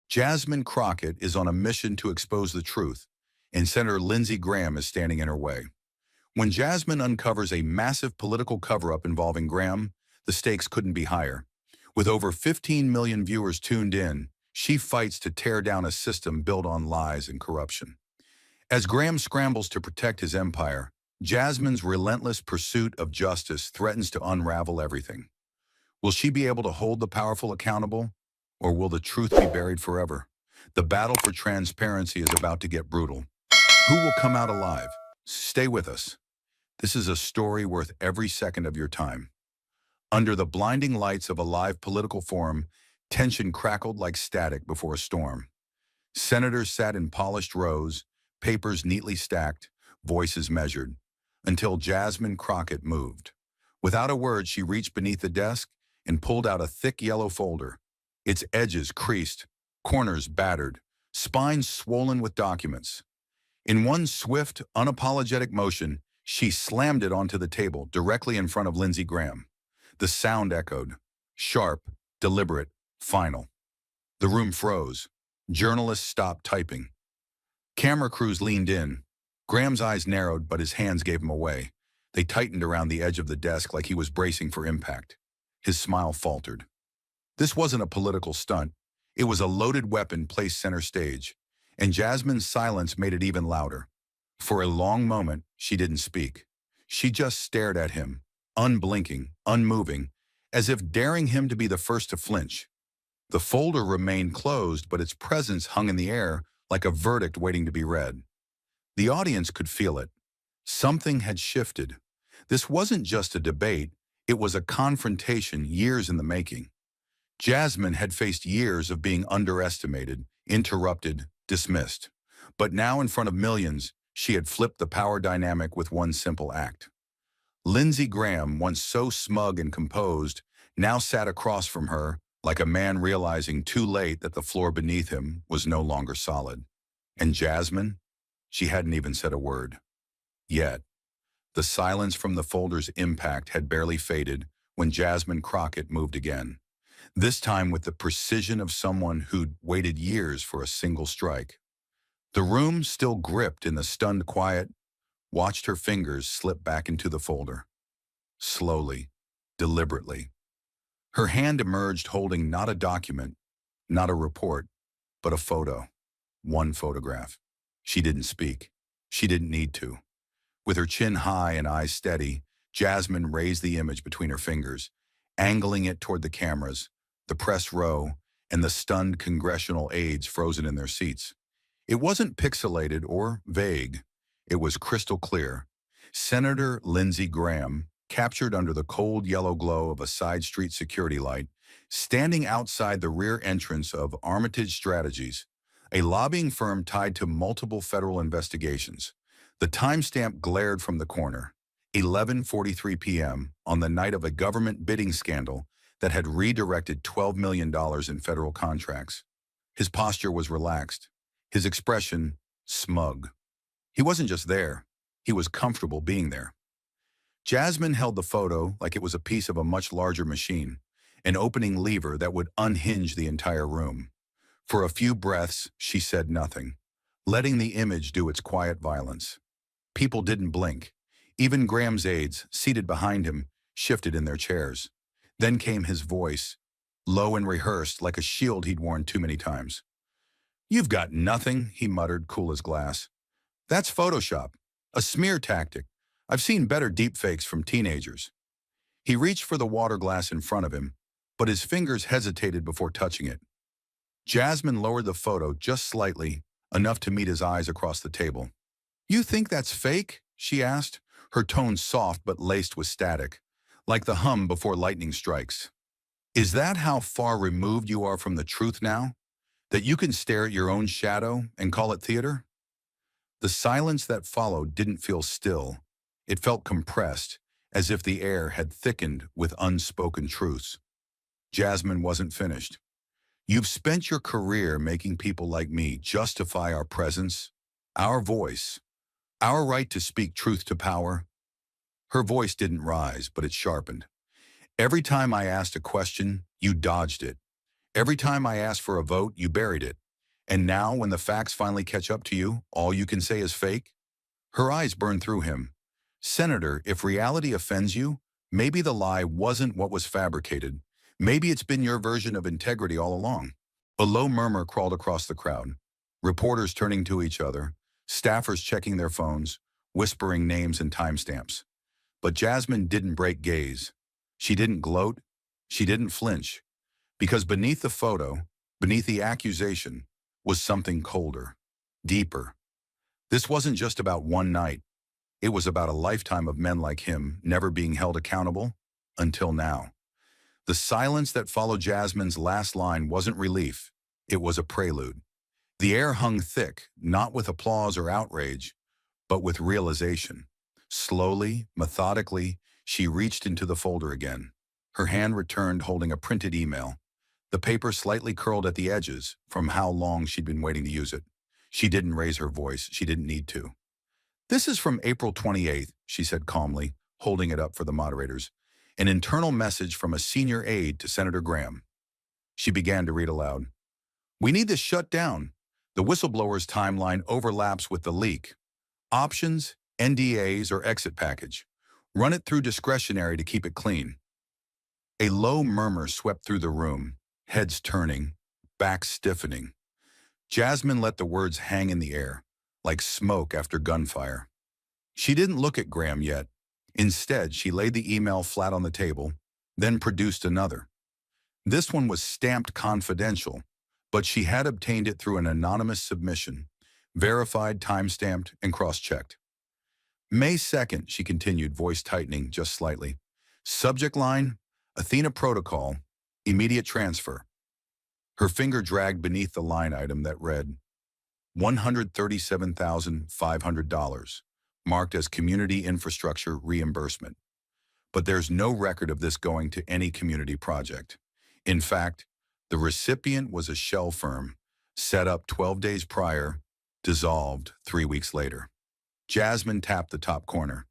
Jasmine Crockett is on a mission to expose the truth, and Senator Lindsey Graham is standing in her way. When Jasmine uncovers a massive political cover-up involving Graham, the stakes couldn't be higher. With over 15 million viewers tuned in, she fights to tear down a system built on lies and corruption. As Graham scrambles to protect his empire, Jasmine's relentless pursuit of justice threatens to unravel everything. Will she be able to hold the powerful accountable, or will the truth be buried forever? The battle for transparency is about to get brutal. Who will come out alive? Stay with us. This is a story worth every second of your time. Under the blinding lights of a live political forum, tension crackled like static before a storm. Senators sat in polished rows, papers neatly stacked, voices measured, until Jasmine Crockett moved. Without a word, she reached beneath the desk and pulled out a thick yellow folder, its edges creased, corners battered, spines swollen with documents. In one swift, unapologetic motion, she slammed it onto the table directly in front of Lindsey Graham. The sound echoed, sharp, deliberate, final. The room froze. Journalists stopped typing. Camera crews leaned in. Graham's eyes narrowed, but his hands gave him away. They tightened around the edge of the desk like he was bracing for impact. His smile faltered. This wasn't a political stunt. It was a loaded weapon placed center stage, and Jasmine's silence made it even louder. For a long moment, she didn't speak. She just stared at him, unblinking, unmoving, as if daring him to be the first to flinch. The folder remained closed, but its presence hung in the air like a verdict waiting to be read. The audience could feel it. Something had shifted. This wasn't just a debate, it was a confrontation years in the making. Jasmine had faced years of being underestimated, interrupted, dismissed. But now in front of millions, she had flipped the power dynamic with one simple act. Lindsey Graham, once so smug and composed, now sat across from her like a man realizing too late that the floor beneath him was no longer solid. And Jasmine? She hadn't even said a word. Yet, the silence from the folder's impact had barely faded when Jasmine Crockett moved again. This time with the precision of someone who'd waited years for a single strike. The room, still gripped in the stunned quiet, watched her fingers slip back into the folder. Slowly, deliberately. Her hand emerged holding not a document, not a report, but a photo. One photograph. She didn't speak. She didn't need to. With her chin high and eyes steady, Jasmine raised the image between her fingers, angling it toward the cameras, the press row, and the stunned congressional aides frozen in their seats. It wasn't pixelated or vague. It was crystal clear. Senator Lindsey Graham, captured under the cold yellow glow of a side street security light, standing outside the rear entrance of Armitage Strategies, a lobbying firm tied to multiple federal investigations. The timestamp glared from the corner, 11:43 p.m. on the night of a government bidding scandal that had redirected $12 million in federal contracts. His posture was relaxed, his expression smug. He wasn't just there, he was comfortable being there. Jasmine held the photo like it was a piece of a much larger machine, an opening lever that would unhinge the entire room. For a few breaths, she said nothing, letting the image do its quiet violence. People didn't blink. Even Graham's aides, seated behind him, shifted in their chairs. Then came his voice, low and rehearsed like a shield he'd worn too many times. "You've got nothing," he muttered, cool as glass. "That's Photoshop, a smear tactic. I've seen better deepfakes from teenagers." He reached for the water glass in front of him, but his fingers hesitated before touching it. Jasmine lowered the photo just slightly, enough to meet his eyes across the table. "You think that's fake?" she asked, her tone soft but laced with static, like the hum before lightning strikes. "Is that how far removed you are from the truth now? That you can stare at your own shadow and call it theater?" The silence that followed didn't feel still. It felt compressed, as if the air had thickened with unspoken truths. Jasmine wasn't finished. "You've spent your career making people like me justify our presence, our voice, our right to speak truth to power." Her voice didn't rise, but it sharpened. "Every time I asked a question, you dodged it. Every time I asked for a vote, you buried it. And now, when the facts finally catch up to you, all you can say is fake? Her eyes burned through him. Senator, if reality offends you, maybe the lie wasn't what was fabricated. Maybe it's been your version of integrity all along. A low murmur crawled across the crowd. Reporters turning to each other, staffers checking their phones, whispering names and timestamps. But Jasmine didn't break gaze. She didn't gloat. She didn't flinch. Because beneath the photo, beneath the accusation, was something colder, deeper. This wasn't just about one night. It was about a lifetime of men like him never being held accountable until now. The silence that followed Jasmine's last line wasn't relief. It was a prelude. The air hung thick, not with applause or outrage, but with realization. Slowly, methodically, she reached into the folder again. Her hand returned holding a printed email. The paper slightly curled at the edges from how long she'd been waiting to use it. She didn't raise her voice. She didn't need to. "This is from April 28th, she said calmly, holding it up for the moderators. An internal message from a senior aide to Senator Graham. She began to read aloud. "We need this shut down. The whistleblower's timeline overlaps with the leak. Options, NDAs, or exit package. Run it through discretionary to keep it clean." A low murmur swept through the room, heads turning, backs stiffening. Jasmine let the words hang in the air, like smoke after gunfire. She didn't look at Graham yet. Instead, she laid the email flat on the table, then produced another. This one was stamped confidential, but she had obtained it through an anonymous submission, verified, time-stamped, and cross-checked. "May 2nd, she continued, voice tightening just slightly. Subject line, Athena Protocol, immediate transfer." Her finger dragged beneath the line item that read, $137,500, marked as community infrastructure reimbursement. But there's no record of this going to any community project. In fact, the recipient was a shell firm, set up 12 days prior, dissolved 3 weeks later. Jasmine tapped the top corner.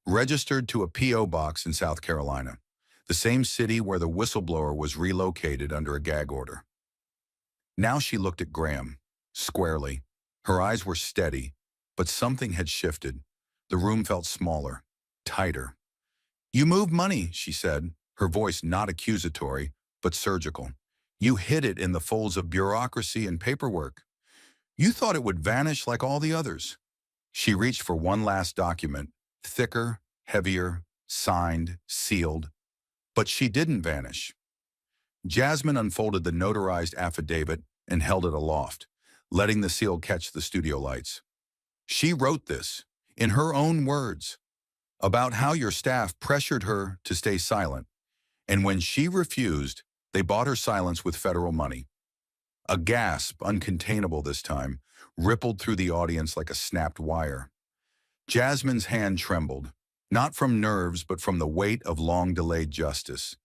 Registered to a P.O. box in South Carolina, the same city where the whistleblower was relocated under a gag order. Now she looked at Graham, squarely. Her eyes were steady, but something had shifted. The room felt smaller, tighter. "You move money," she said, her voice not accusatory, but surgical. "You hid it in the folds of bureaucracy and paperwork. You thought it would vanish like all the others." She reached for one last document, thicker, heavier, signed, sealed. But she didn't vanish. Jasmine unfolded the notarized affidavit and held it aloft, letting the seal catch the studio lights. "She wrote this, in her own words, about how your staff pressured her to stay silent, and when she refused, they bought her silence with federal money." A gasp, uncontainable this time, rippled through the audience like a snapped wire. Jasmine's hand trembled, not from nerves but from the weight of long-delayed justice.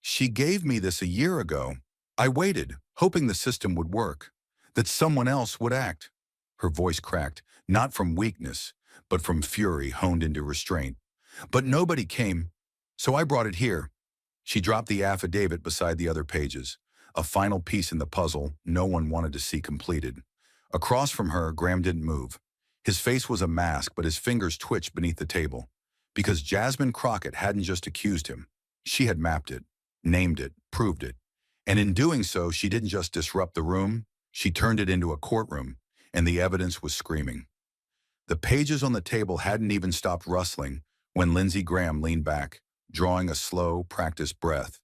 "She gave me this a year ago. I waited, hoping the system would work, that someone else would act." Her voice cracked, not from weakness, but from fury honed into restraint. "But nobody came, so I brought it here." She dropped the affidavit beside the other pages, a final piece in the puzzle no one wanted to see completed. Across from her, Graham didn't move. His face was a mask, but his fingers twitched beneath the table. Because Jasmine Crockett hadn't just accused him. She had mapped it, named it, proved it. And in doing so, she didn't just disrupt the room, she turned it into a courtroom, and the evidence was screaming. The pages on the table hadn't even stopped rustling when Lindsey Graham leaned back, drawing a slow, practiced breath,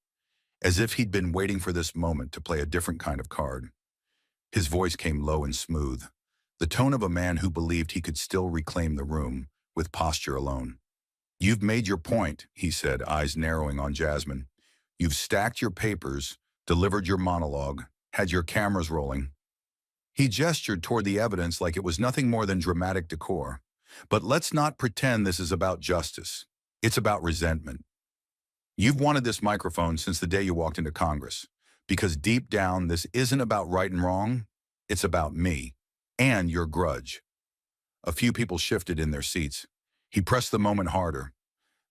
as if he'd been waiting for this moment to play a different kind of card. His voice came low and smooth, the tone of a man who believed he could still reclaim the room with posture alone. "You've made your point," he said, eyes narrowing on Jasmine. "You've stacked your papers, delivered your monologue, had your cameras rolling." He gestured toward the evidence like it was nothing more than dramatic decor. "But let's not pretend this is about justice. It's about resentment. You've wanted this microphone since the day you walked into Congress, because deep down this isn't about right and wrong, it's about me, and your grudge." A few people shifted in their seats. He pressed the moment harder.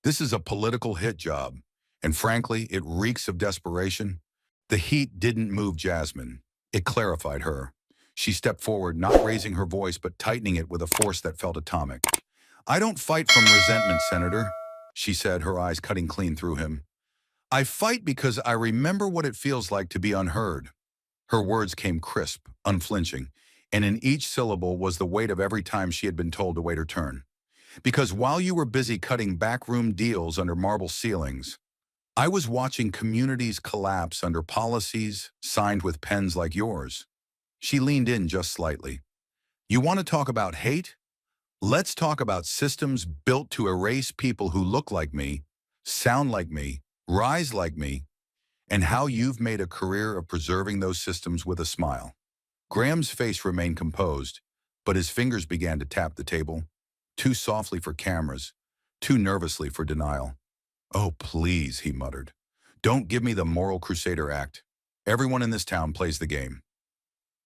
"This is a political hit job, and frankly, it reeks of desperation. The heat didn't move Jasmine. It clarified her. She stepped forward, not raising her voice, but tightening it with a force that felt atomic. "I don't fight from resentment, Senator," she said, her eyes cutting clean through him. "I fight because I remember what it feels like to be unheard." Her words came crisp, unflinching, and in each syllable was the weight of every time she had been told to wait her turn. "Because while you were busy cutting backroom deals under marble ceilings, I was watching communities collapse under policies signed with pens like yours." She leaned in just slightly. "You want to talk about hate? Let's talk about systems built to erase people who look like me, sound like me, rise like me, and how you've made a career of preserving those systems with a smile." Graham's face remained composed, but his fingers began to tap the table, too softly for cameras, too nervously for denial. "Oh, please," he muttered. "Don't give me the moral crusader act. Everyone in this town plays the game."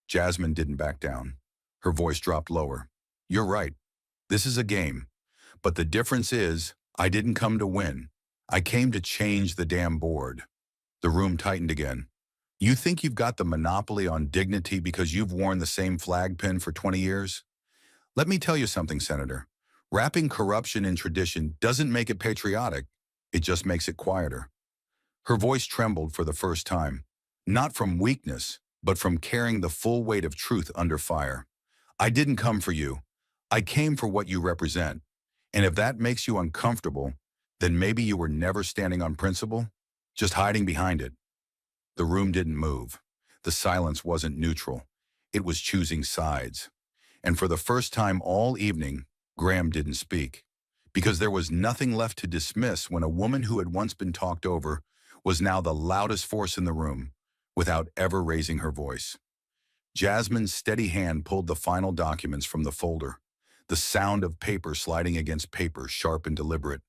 Jasmine didn't back down. Her voice dropped lower. "You're right. This is a game. But the difference is, I didn't come to win. I came to change the damn board." The room tightened again. "You think you've got the monopoly on dignity because you've worn the same flag pin for 20 years? Let me tell you something, Senator. Wrapping corruption in tradition doesn't make it patriotic. It just makes it quieter." Her voice trembled for the first time, not from weakness, but from carrying the full weight of truth under fire. "I didn't come for you. I came for what you represent. And if that makes you uncomfortable, then maybe you were never standing on principle, just hiding behind it." The room didn't move. The silence wasn't neutral. It was choosing sides. And for the first time all evening, Graham didn't speak. Because there was nothing left to dismiss when a woman who had once been talked over was now the loudest force in the room, without ever raising her voice. Jasmine's steady hand pulled the final documents from the folder, the sound of paper sliding against paper, sharp and deliberate,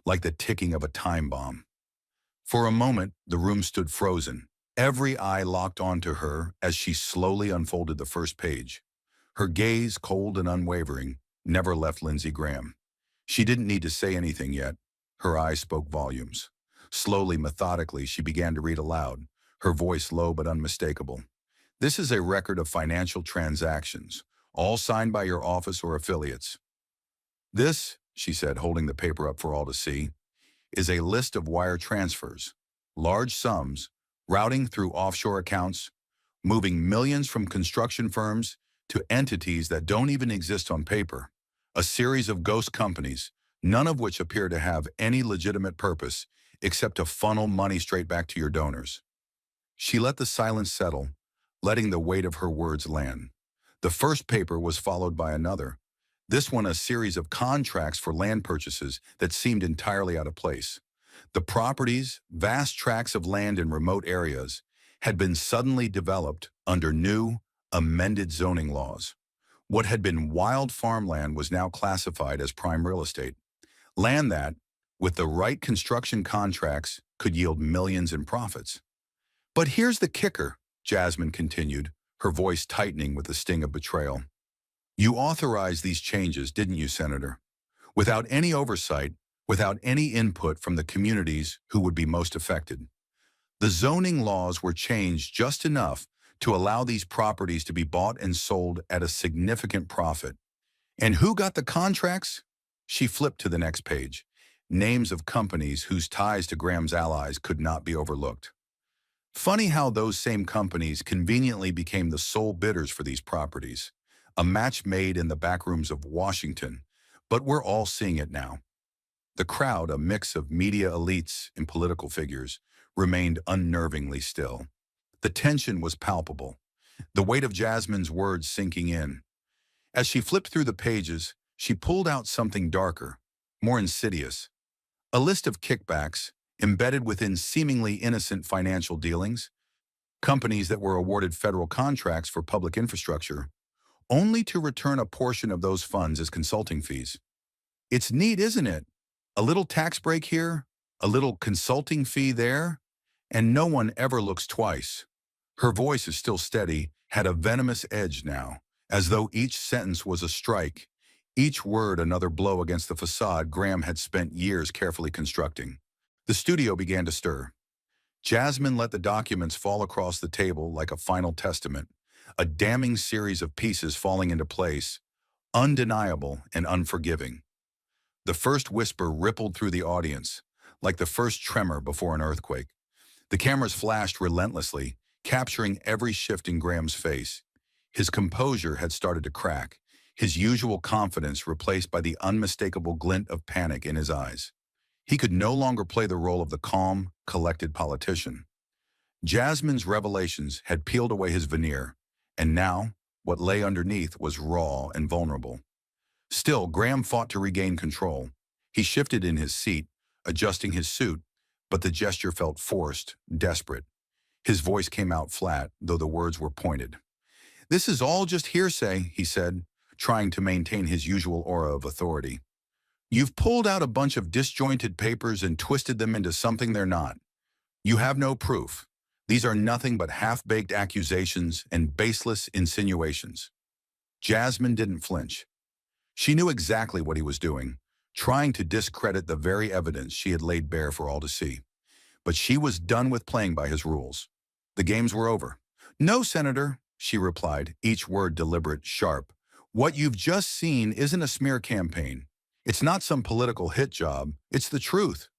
like the ticking of a time bomb. For a moment, the room stood frozen, every eye locked onto her as she slowly unfolded the first page. Her gaze, cold and unwavering, never left Lindsey Graham. She didn't need to say anything yet. Her eyes spoke volumes. Slowly, methodically, she began to read aloud, her voice low but unmistakable. "This is a record of financial transactions, all signed by your office or affiliates. This," she said, holding the paper up for all to see, "is a list of wire transfers, large sums, routing through offshore accounts, moving millions from construction firms to entities that don't even exist on paper, a series of ghost companies, none of which appear to have any legitimate purpose except to funnel money straight back to your donors." She let the silence settle, letting the weight of her words land. The first paper was followed by another, this one a series of contracts for land purchases that seemed entirely out of place. The properties, vast tracts of land in remote areas, had been suddenly developed under new, amended zoning laws. What had been wild farmland was now classified as prime real estate, land that, with the right construction contracts, could yield millions in profits. "But here's the kicker," Jasmine continued, her voice tightening with the sting of betrayal. "You authorized these changes, didn't you, Senator? Without any oversight, without any input from the communities who would be most affected. The zoning laws were changed just enough to allow these properties to be bought and sold at a significant profit. And who got the contracts?" She flipped to the next page. Names of companies whose ties to Graham's allies could not be overlooked. Funny how those same companies conveniently became the sole bidders for these properties. A match made in the backrooms of Washington, but we're all seeing it now. The crowd, a mix of media elites and political figures, remained unnervingly still. The tension was palpable, the weight of Jasmine's words sinking in. As she flipped through the pages, she pulled out something darker, more insidious. A list of kickbacks embedded within seemingly innocent financial dealings, companies that were awarded federal contracts for public infrastructure, only to return a portion of those funds as consulting fees. It's neat, isn't it? A little tax break here, a little consulting fee there, and no one ever looks twice. Her voice is still steady, had a venomous edge now, as though each sentence was a strike, each word another blow against the facade Graham had spent years carefully constructing. The studio began to stir. Jasmine let the documents fall across the table like a final testament, a damning series of pieces falling into place, undeniable and unforgiving. The first whisper rippled through the audience, like the first tremor before an earthquake. The cameras flashed relentlessly, capturing every shift in Graham's face. His composure had started to crack, his usual confidence replaced by the unmistakable glint of panic in his eyes. He could no longer play the role of the calm, collected politician. Jasmine's revelations had peeled away his veneer, and now what lay underneath was raw and vulnerable. Still, Graham fought to regain control. He shifted in his seat, adjusting his suit, but the gesture felt forced, desperate. His voice came out flat, though the words were pointed. "This is all just hearsay," he said, trying to maintain his usual aura of authority. "You've pulled out a bunch of disjointed papers and twisted them into something they're not. You have no proof. These are nothing but half-baked accusations and baseless insinuations." Jasmine didn't flinch. She knew exactly what he was doing, trying to discredit the very evidence she had laid bare for all to see. But she was done with playing by his rules. The games were over. "No, Senator," she replied, each word deliberate, sharp. "What you've just seen isn't a smear campaign. It's not some political hit job. It's the truth.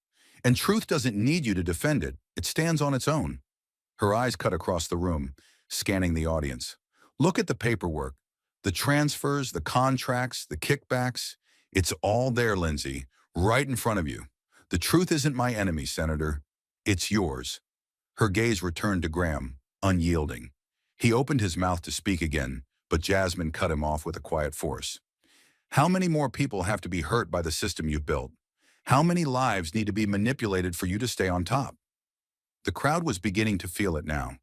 And truth doesn't need you to defend it. It stands on its own." Her eyes cut across the room, scanning the audience. "Look at the paperwork. The transfers, the contracts, the kickbacks. It's all there, Lindsey, right in front of you. The truth isn't my enemy, Senator. It's yours." Her gaze returned to Graham, unyielding. He opened his mouth to speak again, but Jasmine cut him off with a quiet force. "How many more people have to be hurt by the system you've built? How many lives need to be manipulated for you to stay on top?" The crowd was beginning to feel it now,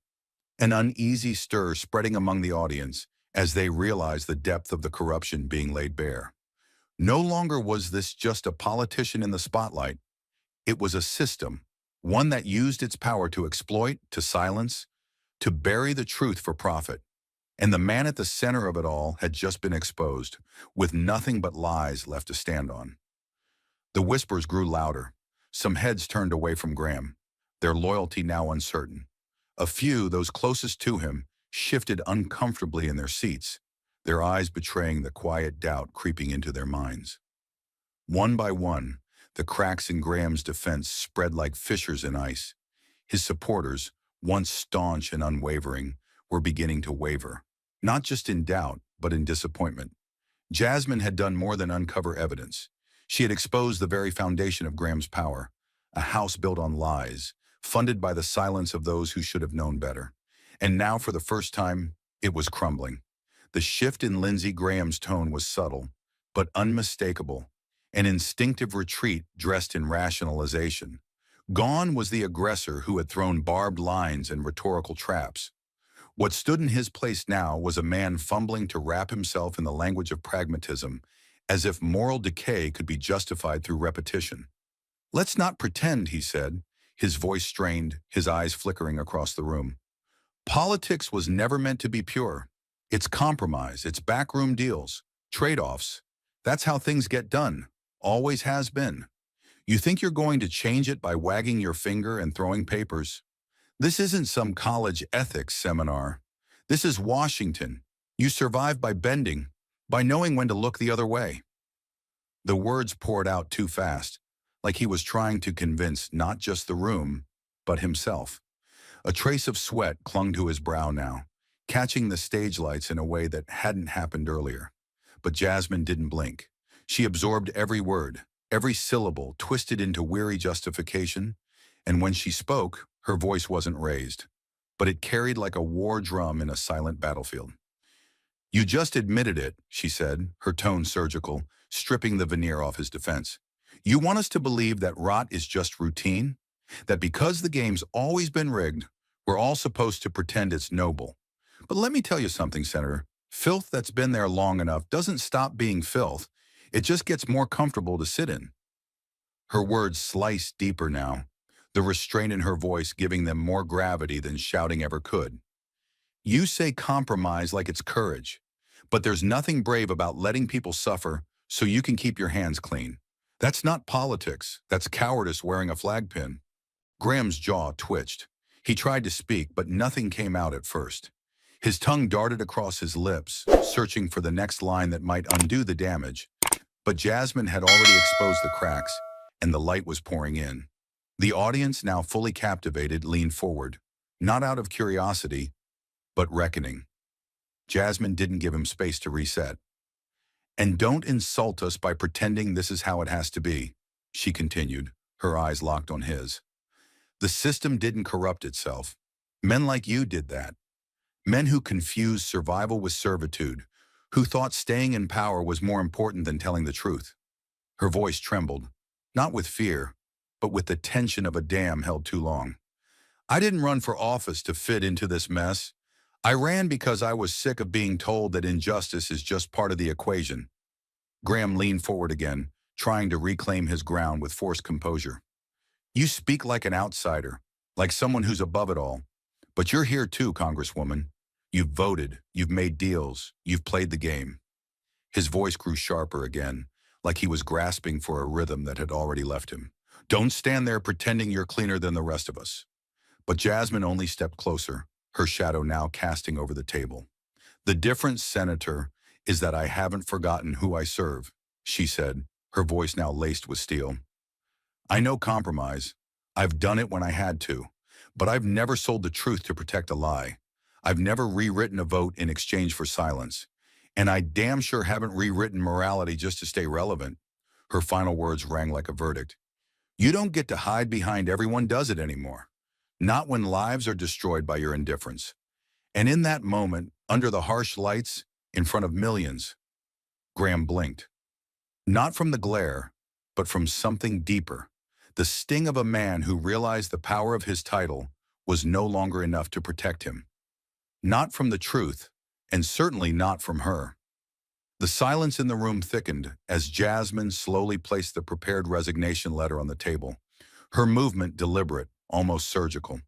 an uneasy stir spreading among the audience as they realized the depth of the corruption being laid bare. No longer was this just a politician in the spotlight. It was a system, one that used its power to exploit, to silence, to bury the truth for profit. And the man at the center of it all had just been exposed, with nothing but lies left to stand on. The whispers grew louder. Some heads turned away from Graham, their loyalty now uncertain. A few, those closest to him, shifted uncomfortably in their seats, their eyes betraying the quiet doubt creeping into their minds. One by one, the cracks in Graham's defense spread like fissures in ice. His supporters, once staunch and unwavering, were beginning to waver, not just in doubt, but in disappointment. Jasmine had done more than uncover evidence. She had exposed the very foundation of Graham's power, a house built on lies, funded by the silence of those who should have known better. And now, for the first time, it was crumbling. The shift in Lindsey Graham's tone was subtle, but unmistakable, an instinctive retreat dressed in rationalization. Gone was the aggressor who had thrown barbed lines and rhetorical traps. What stood in his place now was a man fumbling to wrap himself in the language of pragmatism, as if moral decay could be justified through repetition. "Let's not pretend," he said, his voice strained, his eyes flickering across the room. "Politics was never meant to be pure. It's compromise, it's backroom deals, trade-offs. That's how things get done, always has been. You think you're going to change it by wagging your finger and throwing papers? This isn't some college ethics seminar. This is Washington. You survive by bending, by knowing when to look the other way." The words poured out too fast, like he was trying to convince not just the room, but himself. A trace of sweat clung to his brow now, catching the stage lights in a way that hadn't happened earlier. But Jasmine didn't blink. She absorbed every word, every syllable twisted into weary justification, and when she spoke, her voice wasn't raised, but it carried like a war drum in a silent battlefield. "You just admitted it," she said, her tone surgical, stripping the veneer off his defense. "You want us to believe that rot is just routine? That because the game's always been rigged, we're all supposed to pretend it's noble. But let me tell you something, Senator. Filth that's been there long enough doesn't stop being filth. It just gets more comfortable to sit in." Her words sliced deeper now, the restraint in her voice giving them more gravity than shouting ever could. "You say compromise like it's courage, but there's nothing brave about letting people suffer so you can keep your hands clean. That's not politics. That's cowardice wearing a flag pin." Graham's jaw twitched. He tried to speak, but nothing came out at first. His tongue darted across his lips, searching for the next line that might undo the damage, but Jasmine had already exposed the cracks, and the light was pouring in. The audience, now fully captivated, leaned forward, not out of curiosity, but reckoning. Jasmine didn't give him space to reset. "And don't insult us by pretending this is how it has to be," she continued, her eyes locked on his. "The system didn't corrupt itself. Men like you did that. Men who confused survival with servitude, who thought staying in power was more important than telling the truth." Her voice trembled, not with fear, but with the tension of a dam held too long. "I didn't run for office to fit into this mess. I ran because I was sick of being told that injustice is just part of the equation." Graham leaned forward again, trying to reclaim his ground with forced composure. "You speak like an outsider, like someone who's above it all. But you're here too, Congresswoman. You've voted, you've made deals, you've played the game." His voice grew sharper again, like he was grasping for a rhythm that had already left him. "Don't stand there pretending you're cleaner than the rest of us." But Jasmine only stepped closer, her shadow now casting over the table. "The difference, Senator, is that I haven't forgotten who I serve," she said, her voice now laced with steel. "I know compromise. I've done it when I had to. But I've never sold the truth to protect a lie. I've never rewritten a vote in exchange for silence. And I damn sure haven't rewritten morality just to stay relevant." Her final words rang like a verdict. "You don't get to hide behind everyone does it anymore. Not when lives are destroyed by your indifference." And in that moment, under the harsh lights, in front of millions, Graham blinked. Not from the glare, but from something deeper. The sting of a man who realized the power of his title was no longer enough to protect him. Not from the truth, and certainly not from her. The silence in the room thickened as Jasmine slowly placed the prepared resignation letter on the table, her movement deliberate, almost surgical.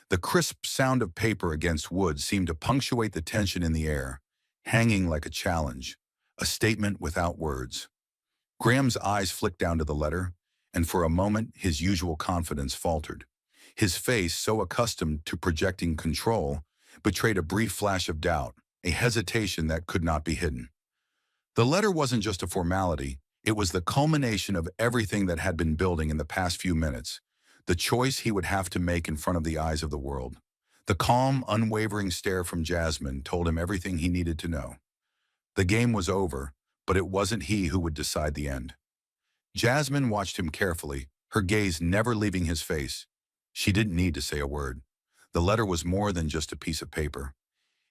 The crisp sound of paper against wood seemed to punctuate the tension in the air, hanging like a challenge, a statement without words. Graham's eyes flicked down to the letter, and for a moment his usual confidence faltered. His face, so accustomed to projecting control, betrayed a brief flash of doubt, a hesitation that could not be hidden. The letter wasn't just a formality, it was the culmination of everything that had been building in the past few minutes, the choice he would have to make in front of the eyes of the world. The calm, unwavering stare from Jasmine told him everything he needed to know. The game was over, but it wasn't he who would decide the end. Jasmine watched him carefully, her gaze never leaving his face. She didn't need to say a word. The letter was more than just a piece of paper.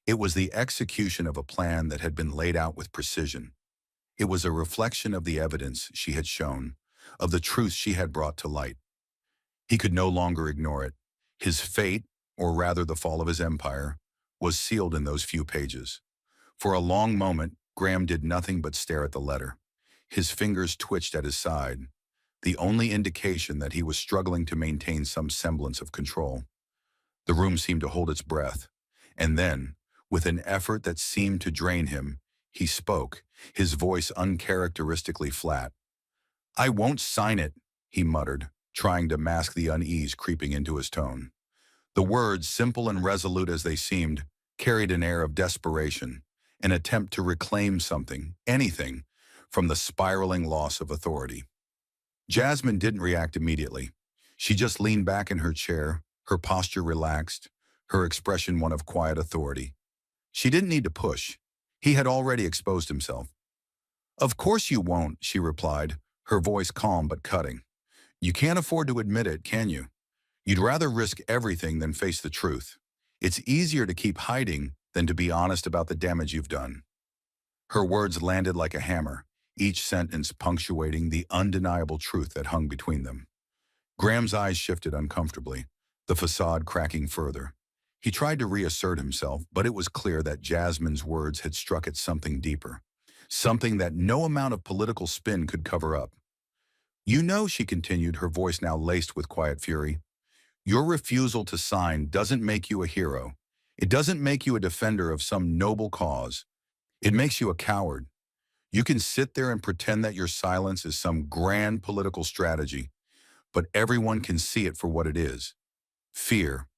It was the execution of a plan that had been laid out with precision. It was a reflection of the evidence she had shown, of the truth she had brought to light. He could no longer ignore it. His fate, or rather the fall of his empire, was sealed in those few pages. For a long moment, Graham did nothing but stare at the letter. His fingers twitched at his side, the only indication that he was struggling to maintain some semblance of control. The room seemed to hold its breath, and then, with an effort that seemed to drain him, he spoke, his voice uncharacteristically flat. "I won't sign it," he muttered, trying to mask the unease creeping into his tone. The words, simple and resolute as they seemed, carried an air of desperation, an attempt to reclaim something, anything, from the spiraling loss of authority. Jasmine didn't react immediately. She just leaned back in her chair, her posture relaxed, her expression one of quiet authority. She didn't need to push. He had already exposed himself. "Of course you won't," she replied, her voice calm but cutting. "You can't afford to admit it, can you? You'd rather risk everything than face the truth. It's easier to keep hiding than to be honest about the damage you've done." Her words landed like a hammer, each sentence punctuating the undeniable truth that hung between them. Graham's eyes shifted uncomfortably, the facade cracking further. He tried to reassert himself, but it was clear that Jasmine's words had struck at something deeper, something that no amount of political spin could cover up. "You know," she continued, her voice now laced with quiet fury, "your refusal to sign doesn't make you a hero. It doesn't make you a defender of some noble cause. It makes you a coward. You can sit there and pretend that your silence is some grand political strategy, but everyone can see it for what it is: fear,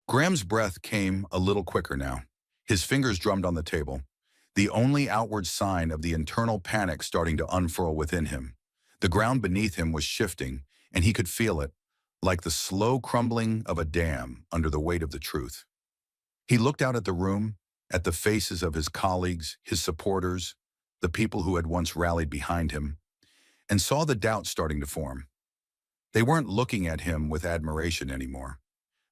Graham's breath came a little quicker now. His fingers drummed on the table, the only outward sign of the internal panic starting to unfurl within him. The ground beneath him was shifting, and he could feel it, like the slow crumbling of a dam under the weight of the truth. He looked out at the room, at the faces of his colleagues, his supporters, the people who had once rallied behind him, and saw the doubt starting to form. They weren't looking at him with admiration anymore.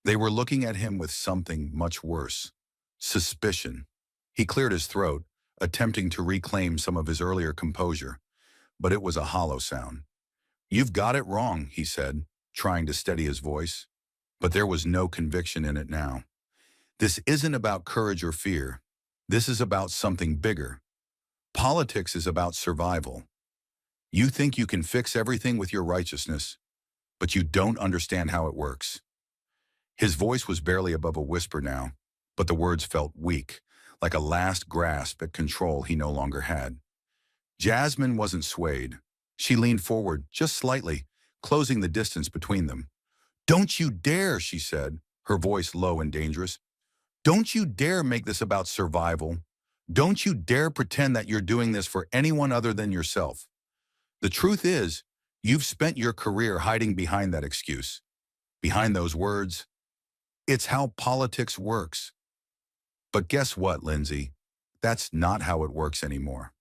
They were looking at him with something much worse: suspicion. He cleared his throat, attempting to reclaim some of his earlier composure, but it was a hollow sound. "You've got it wrong," he said, trying to steady his voice. But there was no conviction in it now. "This isn't about courage or fear. This is about something bigger. Politics is about survival. You think you can fix everything with your righteousness, but you don't understand how it works." His voice was barely above a whisper now, but the words felt weak, like a last grasp at control he no longer had. Jasmine wasn't swayed. She leaned forward, just slightly, closing the distance between them. "Don't you dare," she said, her voice low and dangerous. "Don't you dare make this about survival. Don't you dare pretend that you're doing this for anyone other than yourself. The truth is, you've spent your career hiding behind that excuse, behind those words. It's how politics works. But guess what, Lindsey? That's not how it works anymore.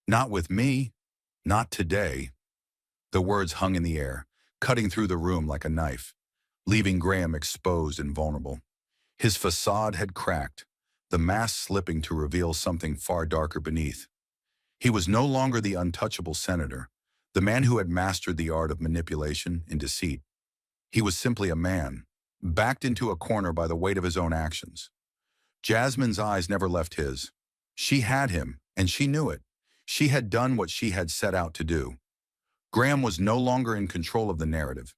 Not with me. Not today." The words hung in the air, cutting through the room like a knife, leaving Graham exposed and vulnerable. His facade had cracked, the mask slipping to reveal something far darker beneath. He was no longer the untouchable senator, the man who had mastered the art of manipulation and deceit. He was simply a man, backed into a corner by the weight of his own actions. Jasmine's eyes never left his. She had him, and she knew it. She had done what she had set out to do. Graham was no longer in control of the narrative.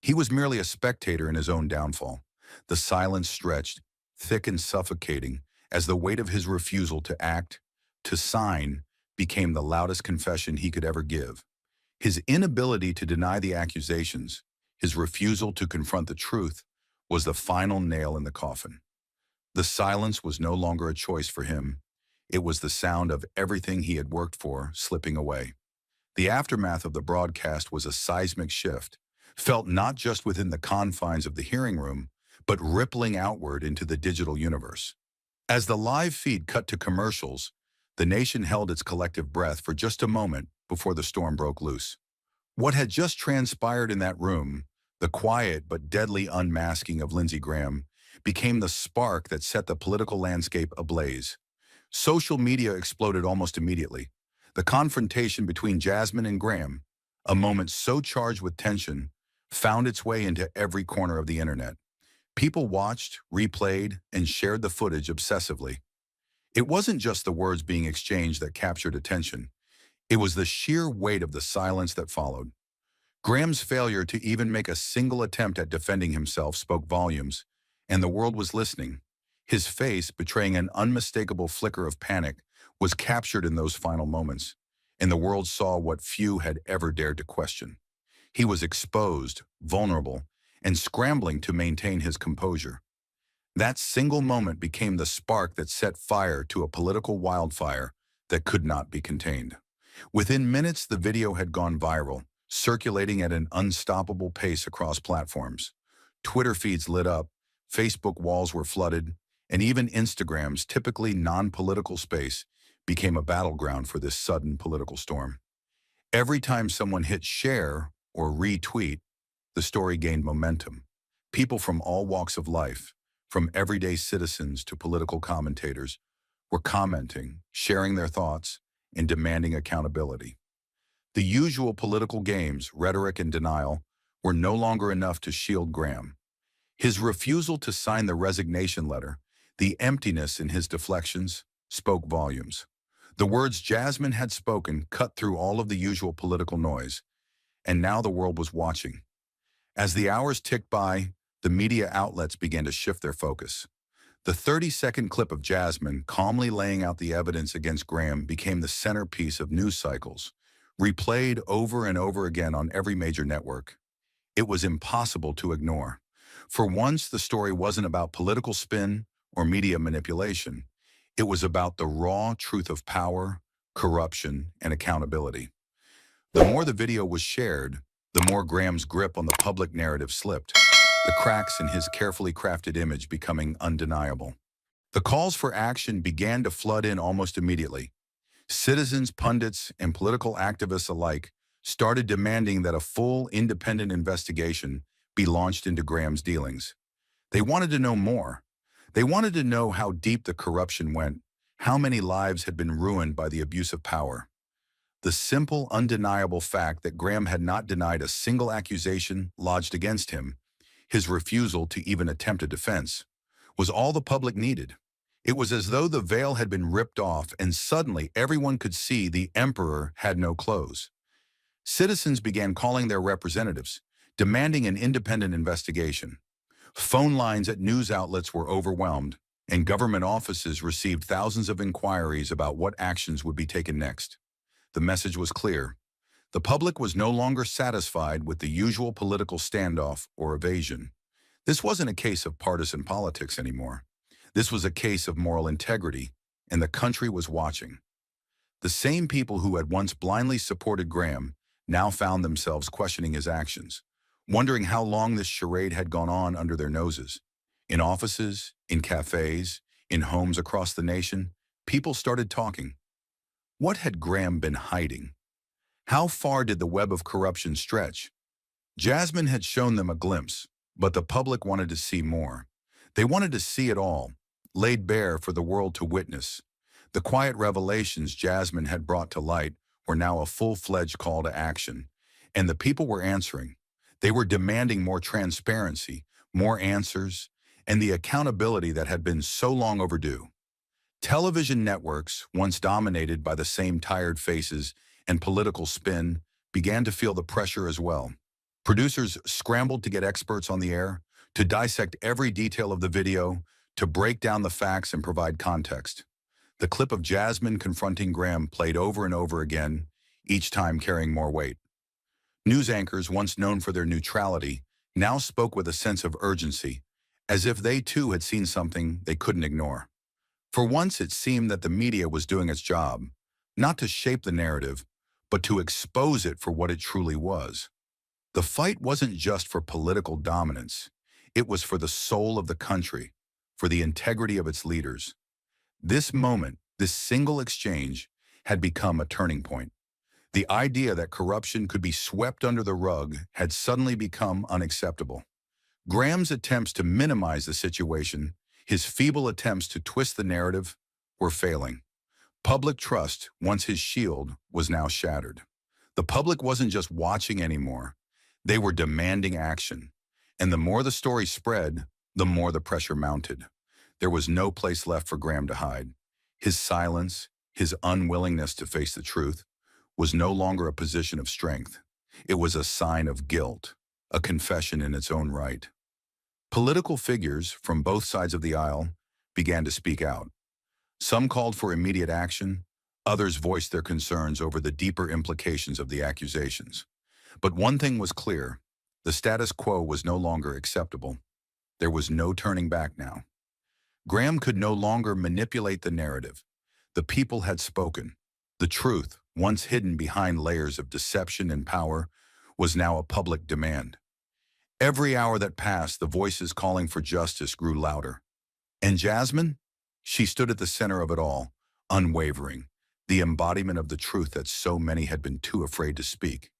He was merely a spectator in his own downfall. The silence stretched, thick and suffocating, as the weight of his refusal to act, to sign, became the loudest confession he could ever give. His inability to deny the accusations, his refusal to confront the truth, was the final nail in the coffin. The silence was no longer a choice for him. It was the sound of everything he had worked for slipping away. The aftermath of the broadcast was a seismic shift, felt not just within the confines of the hearing room, but rippling outward into the digital universe. As the live feed cut to commercials, the nation held its collective breath for just a moment before the storm broke loose. What had just transpired in that room, the quiet but deadly unmasking of Lindsey Graham, became the spark that set the political landscape ablaze. Social media exploded almost immediately. The confrontation between Jasmine and Graham, a moment so charged with tension, found its way into every corner of the internet. People watched, replayed, and shared the footage obsessively. It wasn't just the words being exchanged that captured attention. It was the sheer weight of the silence that followed. Graham's failure to even make a single attempt at defending himself spoke volumes, and the world was listening. His face, betraying an unmistakable flicker of panic, was captured in those final moments, and the world saw what few had ever dared to question. He was exposed, vulnerable, and scrambling to maintain his composure. That single moment became the spark that set fire to a political wildfire that could not be contained. Within minutes, the video had gone viral, circulating at an unstoppable pace across platforms. Twitter feeds lit up, Facebook walls were flooded, and even Instagram's typically non-political space became a battleground for this sudden political storm. Every time someone hit share or retweet, the story gained momentum. People from all walks of life, from everyday citizens to political commentators, were commenting, sharing their thoughts, and demanding accountability. The usual political games, rhetoric and denial, were no longer enough to shield Graham. His refusal to sign the resignation letter, the emptiness in his deflections, spoke volumes. The words Jasmine had spoken cut through all of the usual political noise, and now the world was watching. As the hours ticked by, the media outlets began to shift their focus. The 30-second clip of Jasmine calmly laying out the evidence against Graham became the centerpiece of news cycles, replayed over and over again on every major network. It was impossible to ignore. For once, the story wasn't about political spin or media manipulation. It was about the raw truth of power, corruption, and accountability. The more the video was shared, the more Graham's grip on the public narrative slipped, the cracks in his carefully crafted image becoming undeniable. The calls for action began to flood in almost immediately. Citizens, pundits, and political activists alike started demanding that a full, independent investigation be launched into Graham's dealings. They wanted to know more. They wanted to know how deep the corruption went, how many lives had been ruined by the abuse of power. The simple, undeniable fact that Graham had not denied a single accusation lodged against him, his refusal to even attempt a defense, was all the public needed. It was as though the veil had been ripped off and suddenly everyone could see the emperor had no clothes. Citizens began calling their representatives, demanding an independent investigation. Phone lines at news outlets were overwhelmed, and government offices received thousands of inquiries about what actions would be taken next. The message was clear. The public was no longer satisfied with the usual political standoff or evasion. This wasn't a case of partisan politics anymore. This was a case of moral integrity, and the country was watching. The same people who had once blindly supported Graham now found themselves questioning his actions, wondering how long this charade had gone on under their noses. In offices, in cafes, in homes across the nation, people started talking. What had Graham been hiding? How far did the web of corruption stretch? Jasmine had shown them a glimpse, but the public wanted to see more. They wanted to see it all, laid bare for the world to witness. The quiet revelations Jasmine had brought to light were now a full-fledged call to action, and the people were answering. They were demanding more transparency, more answers, and the accountability that had been so long overdue. Television networks, once dominated by the same tired faces and political spin, began to feel the pressure as well. Producers scrambled to get experts on the air, to dissect every detail of the video, to break down the facts and provide context. The clip of Jasmine confronting Graham played over and over again, each time carrying more weight. News anchors, once known for their neutrality, now spoke with a sense of urgency, as if they too had seen something they couldn't ignore. For once, it seemed that the media was doing its job, not to shape the narrative, but to expose it for what it truly was. The fight wasn't just for political dominance. It was for the soul of the country, for the integrity of its leaders. This moment, this single exchange, had become a turning point. The idea that corruption could be swept under the rug had suddenly become unacceptable. Graham's attempts to minimize the situation, his feeble attempts to twist the narrative, were failing. Public trust, once his shield, was now shattered. The public wasn't just watching anymore. They were demanding action. And the more the story spread, the more the pressure mounted. There was no place left for Graham to hide. His silence, his unwillingness to face the truth, was no longer a position of strength. It was a sign of guilt, a confession in its own right. Political figures from both sides of the aisle began to speak out. Some called for immediate action, others voiced their concerns over the deeper implications of the accusations. But one thing was clear: the status quo was no longer acceptable. There was no turning back now. Graham could no longer manipulate the narrative. The people had spoken. The truth, once hidden behind layers of deception and power, was now a public demand. Every hour that passed, the voices calling for justice grew louder. And Jasmine? She stood at the center of it all, unwavering, the embodiment of the truth that so many had been too afraid to speak.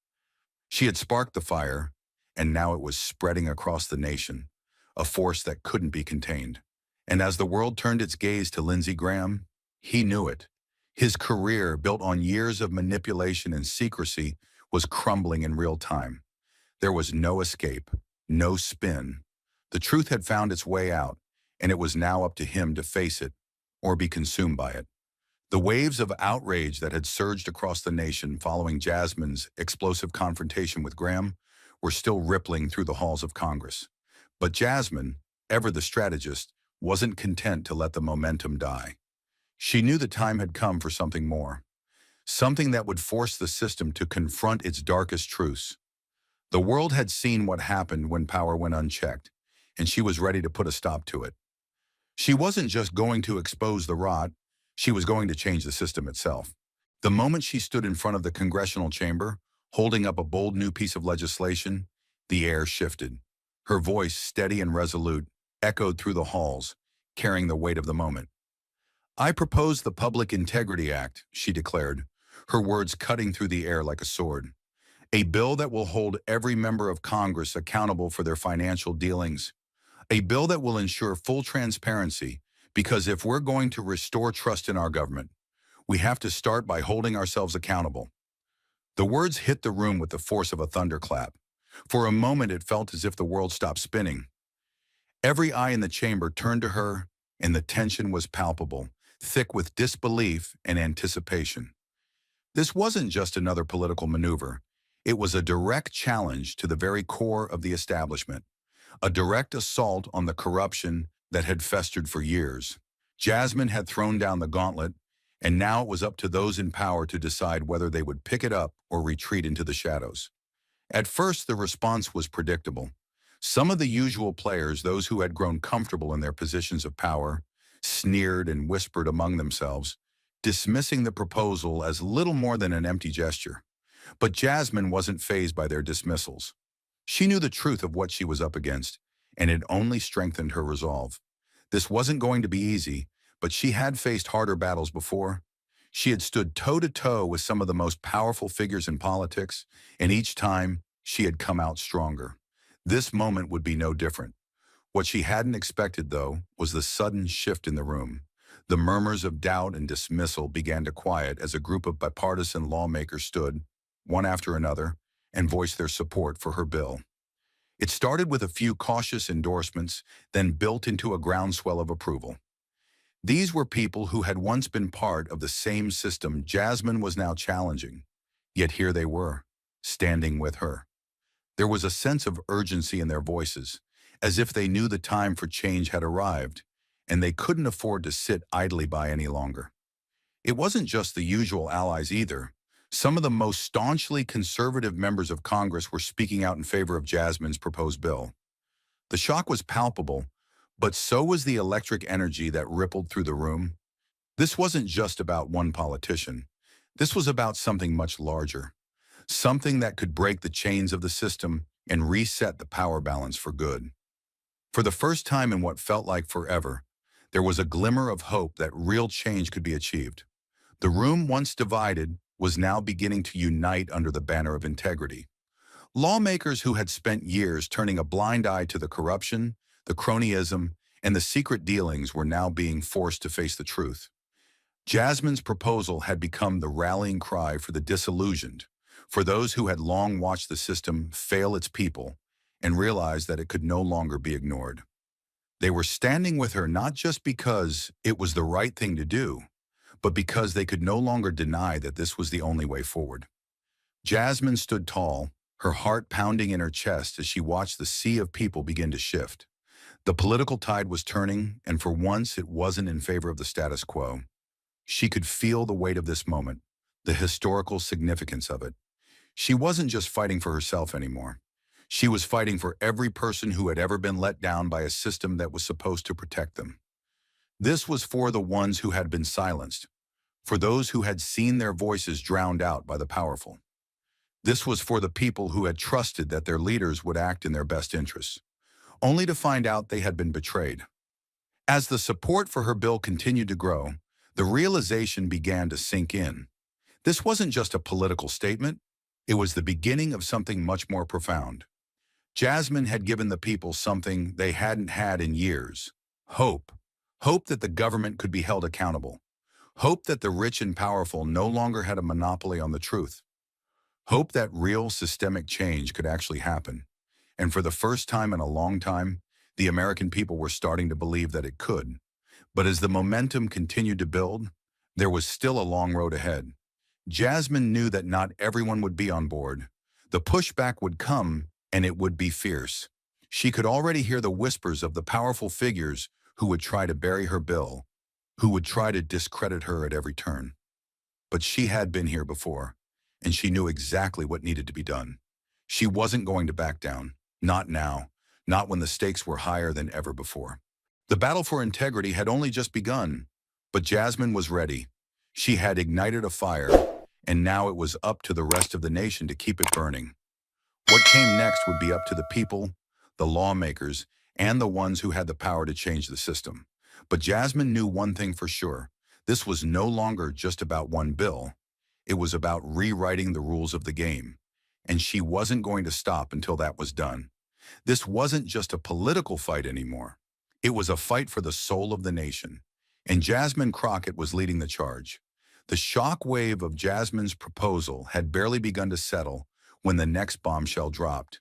She had sparked the fire, and now it was spreading across the nation, a force that couldn't be contained. And as the world turned its gaze to Lindsey Graham, he knew it. His career, built on years of manipulation and secrecy, was crumbling in real time. There was no escape, no spin. The truth had found its way out, and it was now up to him to face it or be consumed by it. The waves of outrage that had surged across the nation following Jasmine's explosive confrontation with Graham were still rippling through the halls of Congress. But Jasmine, ever the strategist, wasn't content to let the momentum die. She knew the time had come for something more, something that would force the system to confront its darkest truths. The world had seen what happened when power went unchecked, and she was ready to put a stop to it. She wasn't just going to expose the rot, she was going to change the system itself. The moment she stood in front of the congressional chamber, holding up a bold new piece of legislation, the air shifted. Her voice, steady and resolute, echoed through the halls, carrying the weight of the moment. "I propose the Public Integrity Act," she declared, her words cutting through the air like a sword. "A bill that will hold every member of Congress accountable for their financial dealings. A bill that will ensure full transparency, because if we're going to restore trust in our government, we have to start by holding ourselves accountable." The words hit the room with the force of a thunderclap. For a moment it felt as if the world stopped spinning. Every eye in the chamber turned to her, and the tension was palpable, thick with disbelief and anticipation. This wasn't just another political maneuver. It was a direct challenge to the very core of the establishment, a direct assault on the corruption that had festered for years. Jasmine had thrown down the gauntlet, and now it was up to those in power to decide whether they would pick it up or retreat into the shadows. At first, the response was predictable. Some of the usual players, those who had grown comfortable in their positions of power, sneered and whispered among themselves, dismissing the proposal as little more than an empty gesture. But Jasmine wasn't fazed by their dismissals. She knew the truth of what she was up against, and it only strengthened her resolve. This wasn't going to be easy, but she had faced harder battles before. She had stood toe-to-toe with some of the most powerful figures in politics, and each time, she had come out stronger. This moment would be no different. What she hadn't expected, though, was the sudden shift in the room. The murmurs of doubt and dismissal began to quiet as a group of bipartisan lawmakers stood, one after another, and voiced their support for her bill. It started with a few cautious endorsements, then built into a groundswell of approval. These were people who had once been part of the same system Jasmine was now challenging, yet here they were, standing with her. There was a sense of urgency in their voices, as if they knew the time for change had arrived, and they couldn't afford to sit idly by any longer. It wasn't just the usual allies either. Some of the most staunchly conservative members of Congress were speaking out in favor of Jasmine's proposed bill. The shock was palpable, but so was the electric energy that rippled through the room. This wasn't just about one politician. This was about something much larger, something that could break the chains of the system and reset the power balance for good. For the first time in what felt like forever, there was a glimmer of hope that real change could be achieved. The room, once divided, was now beginning to unite under the banner of integrity. Lawmakers who had spent years turning a blind eye to the corruption, the cronyism, and the secret dealings were now being forced to face the truth. Jasmine's proposal had become the rallying cry for the disillusioned, for those who had long watched the system fail its people and realized that it could no longer be ignored. They were standing with her not just because it was the right thing to do, but because they could no longer deny that this was the only way forward. Jasmine stood tall, her heart pounding in her chest as she watched the sea of people begin to shift. The political tide was turning, and for once it wasn't in favor of the status quo. She could feel the weight of this moment, the historical significance of it. She wasn't just fighting for herself anymore. She was fighting for every person who had ever been let down by a system that was supposed to protect them. This was for the ones who had been silenced, for those who had seen their voices drowned out by the powerful. This was for the people who had trusted that their leaders would act in their best interests, only to find out they had been betrayed. As the support for her bill continued to grow, the realization began to sink in. This wasn't just a political statement, it was the beginning of something much more profound. Jasmine had given the people something they hadn't had in years: hope. Hope that the government could be held accountable. Hope that the rich and powerful no longer had a monopoly on the truth. Hope that real systemic change could actually happen. And for the first time in a long time, the American people were starting to believe that it could. But as the momentum continued to build, there was still a long road ahead. Jasmine knew that not everyone would be on board. The pushback would come, and it would be fierce. She could already hear the whispers of the powerful figures who would try to bury her bill, who would try to discredit her at every turn. But she had been here before, and she knew exactly what needed to be done. She wasn't going to back down. Not now. not when the stakes were higher than ever before. The battle for integrity had only just begun, but Jasmine was ready. She had ignited a fire, and now it was up to the rest of the nation to keep it burning. What came next would be up to the people, the lawmakers, and the ones who had the power to change the system. But Jasmine knew one thing for sure. This was no longer just about one bill. It was about rewriting the rules of the game. And she wasn't going to stop until that was done. This wasn't just a political fight anymore. It was a fight for the soul of the nation. And Jasmine Crockett was leading the charge. The shock wave of Jasmine's proposal had barely begun to settle when the next bombshell dropped.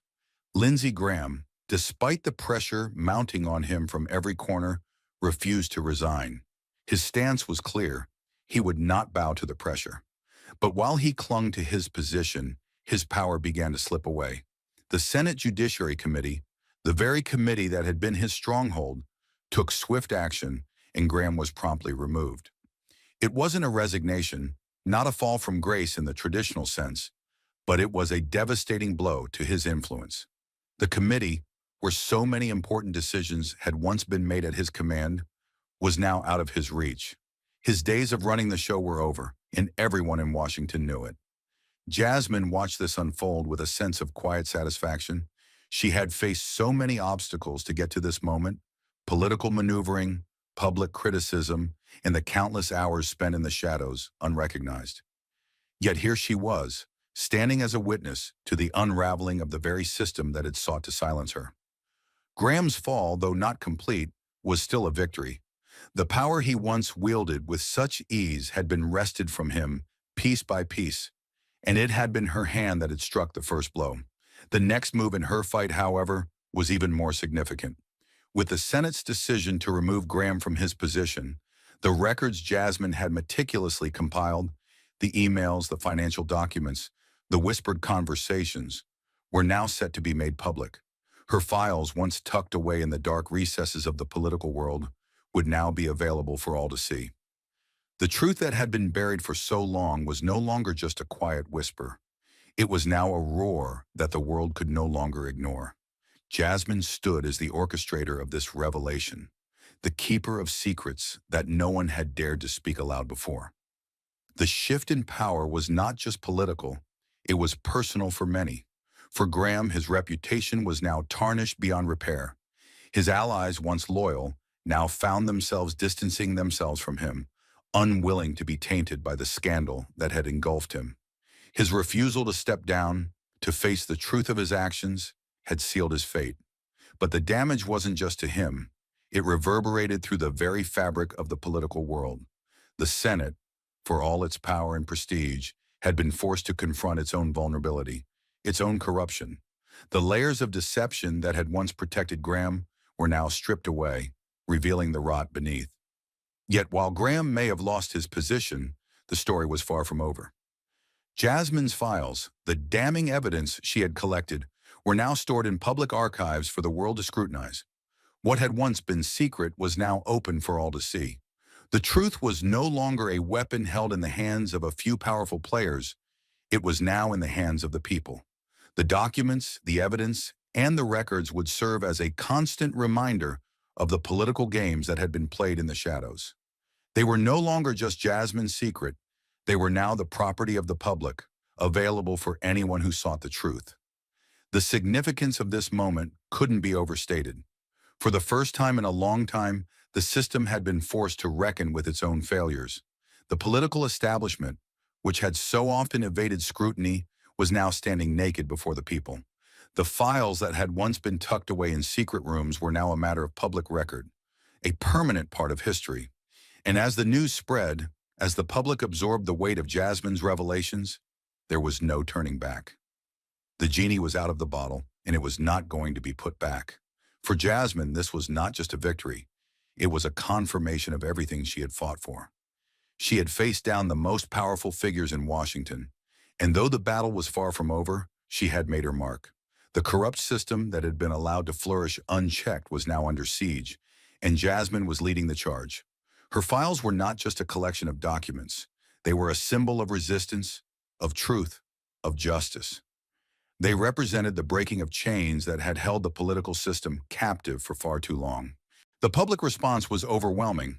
Lindsey Graham, despite the pressure mounting on him from every corner, refused to resign. His stance was clear. He would not bow to the pressure. But while he clung to his position, his power began to slip away. The Senate Judiciary Committee, the very committee that had been his stronghold, took swift action, and Graham was promptly removed. It wasn't a resignation, not a fall from grace in the traditional sense, but it was a devastating blow to his influence. The committee, where so many important decisions had once been made at his command, was now out of his reach. His days of running the show were over, and everyone in Washington knew it. Jasmine watched this unfold with a sense of quiet satisfaction. She had faced so many obstacles to get to this moment: political maneuvering, public criticism, and the countless hours spent in the shadows, unrecognized. Yet here she was, standing as a witness to the unraveling of the very system that had sought to silence her. Graham's fall, though not complete, was still a victory. The power he once wielded with such ease had been wrested from him piece by piece, and it had been her hand that had struck the first blow. The next move in her fight, however, was even more significant. With the Senate's decision to remove Graham from his position, the records Jasmine had meticulously compiled, the emails, the financial documents, the whispered conversations, were now set to be made public. Her files, once tucked away in the dark recesses of the political world, would now be available for all to see. The truth that had been buried for so long was no longer just a quiet whisper. It was now a roar that the world could no longer ignore. Jasmine stood as the orchestrator of this revelation, the keeper of secrets that no one had dared to speak aloud before. The shift in power was not just political, it was personal for many. For Graham, his reputation was now tarnished beyond repair. His allies, once loyal, now found themselves distancing themselves from him, unwilling to be tainted by the scandal that had engulfed him. His refusal to step down, to face the truth of his actions, had sealed his fate. But the damage wasn't just to him. It reverberated through the very fabric of the political world. The Senate, for all its power and prestige, had been forced to confront its own vulnerability, its own corruption. The layers of deception that had once protected Graham were now stripped away, revealing the rot beneath. Yet while Graham may have lost his position, the story was far from over. Jasmine's files, the damning evidence she had collected, were now stored in public archives for the world to scrutinize. What had once been secret was now open for all to see. The truth was no longer a weapon held in the hands of a few powerful players. It was now in the hands of the people. The documents, the evidence, and the records would serve as a constant reminder of the political games that had been played in the shadows. They were no longer just Jasmine's secret. They were now the property of the public, available for anyone who sought the truth. The significance of this moment couldn't be overstated. For the first time in a long time, the system had been forced to reckon with its own failures. The political establishment, which had so often evaded scrutiny, was now standing naked before the people. The files that had once been tucked away in secret rooms were now a matter of public record, a permanent part of history. And as the news spread, as the public absorbed the weight of Jasmine's revelations, there was no turning back. The genie was out of the bottle, and it was not going to be put back. For Jasmine, this was not just a victory. It was a confirmation of everything she had fought for. She had faced down the most powerful figures in Washington, and though the battle was far from over, she had made her mark. The corrupt system that had been allowed to flourish unchecked was now under siege, and Jasmine was leading the charge. Her files were not just a collection of documents. They were a symbol of resistance, of truth, of justice. They represented the breaking of chains that had held the political system captive for far too long. The public response was overwhelming.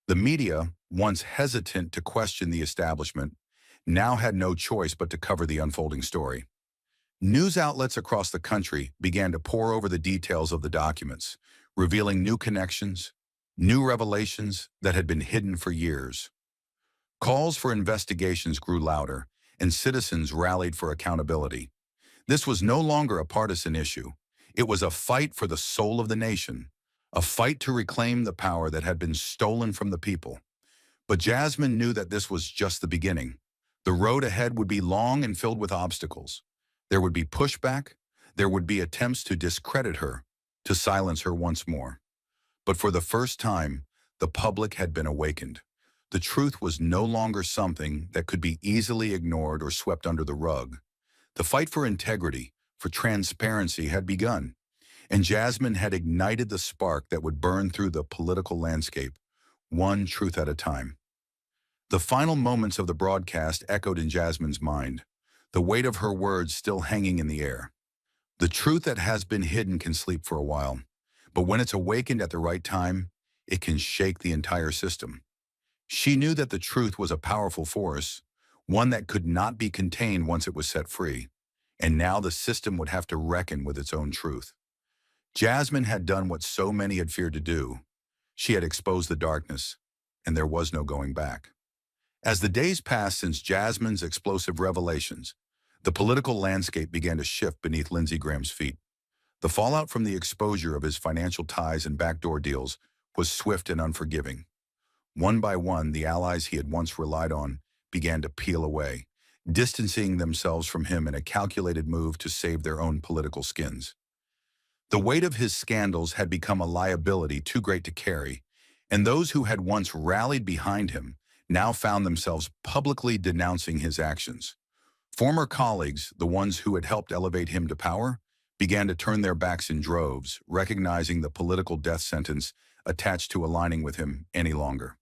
The media, once hesitant to question the establishment, now had no choice but to cover the unfolding story. News outlets across the country began to pore over the details of the documents, revealing new connections, new revelations that had been hidden for years. Calls for investigations grew louder, and citizens rallied for accountability. This was no longer a partisan issue. It was a fight for the soul of the nation, a fight to reclaim the power that had been stolen from the people. But Jasmine knew that this was just the beginning. The road ahead would be long and filled with obstacles. There would be pushback. There would be attempts to discredit her, to silence her once more. But for the first time, the public had been awakened. The truth was no longer something that could be easily ignored or swept under the rug. The fight for integrity, for transparency had begun, and Jasmine had ignited the spark that would burn through the political landscape, one truth at a time. The final moments of the broadcast echoed in Jasmine's mind, the weight of her words still hanging in the air. The truth that has been hidden can sleep for a while, but when it's awakened at the right time, it can shake the entire system. She knew that the truth was a powerful force, one that could not be contained once it was set free, and now the system would have to reckon with its own truth. Jasmine had done what so many had feared to do. She had exposed the darkness, and there was no going back. As the days passed since Jasmine's explosive revelations, the political landscape began to shift beneath Lindsey Graham's feet. The fallout from the exposure of his financial ties and backdoor deals was swift and unforgiving. One by one, the allies he had once relied on began to peel away, distancing themselves from him in a calculated move to save their own political skins. The weight of his scandals had become a liability too great to carry, and those who had once rallied behind him now found themselves publicly denouncing his actions. Former colleagues, the ones who had helped elevate him to power, began to turn their backs in droves, recognizing the political death sentence attached to aligning with him any longer.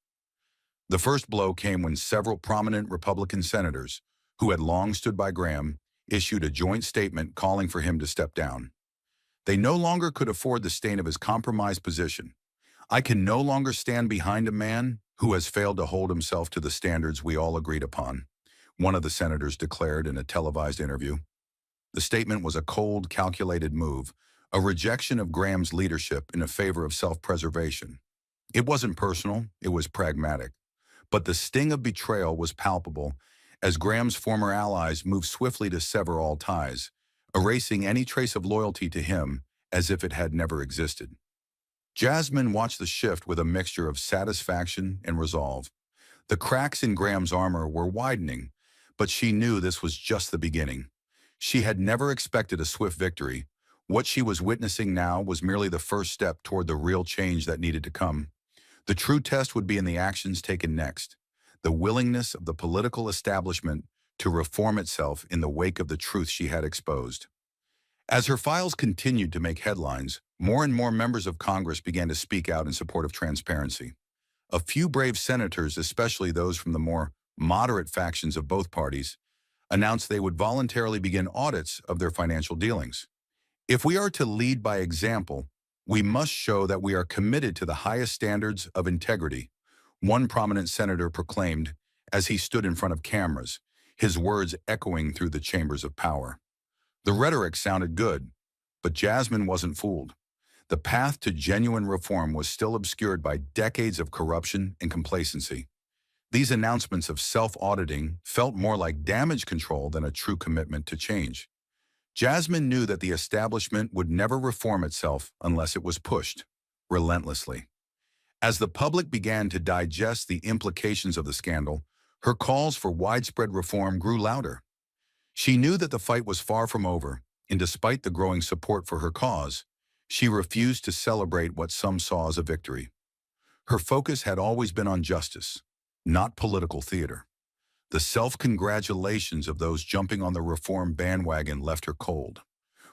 The first blow came when several prominent Republican senators, who had long stood by Graham, issued a joint statement calling for him to step down. They no longer could afford the stain of his compromised position. "I can no longer stand behind a man who has failed to hold himself to the standards we all agreed upon," one of the senators declared in a televised interview. The statement was a cold, calculated move, a rejection of Graham's leadership in a favor of self-preservation. It wasn't personal, it was pragmatic. But the sting of betrayal was palpable as Graham's former allies moved swiftly to sever all ties, erasing any trace of loyalty to him as if it had never existed. Jasmine watched the shift with a mixture of satisfaction and resolve. The cracks in Graham's armor were widening, but she knew this was just the beginning. She had never expected a swift victory. What she was witnessing now was merely the first step toward the real change that needed to come. The true test would be in the actions taken next, the willingness of the political establishment to reform itself in the wake of the truth she had exposed. As her files continued to make headlines, more and more members of Congress began to speak out in support of transparency. A few brave senators, especially those from the more moderate factions of both parties, announced they would voluntarily begin audits of their financial dealings. "If we are to lead by example, we must show that we are committed to the highest standards of integrity," one prominent senator proclaimed as he stood in front of cameras, his words echoing through the chambers of power. The rhetoric sounded good, but Jasmine wasn't fooled. The path to genuine reform was still obscured by decades of corruption and complacency. These announcements of self-auditing felt more like damage control than a true commitment to change. Jasmine knew that the establishment would never reform itself unless it was pushed, relentlessly. As the public began to digest the implications of the scandal, her calls for widespread reform grew louder. She knew that the fight was far from over, and despite the growing support for her cause, she refused to celebrate what some saw as a victory. Her focus had always been on justice, not political theater. The self-congratulations of those jumping on the reform bandwagon left her cold.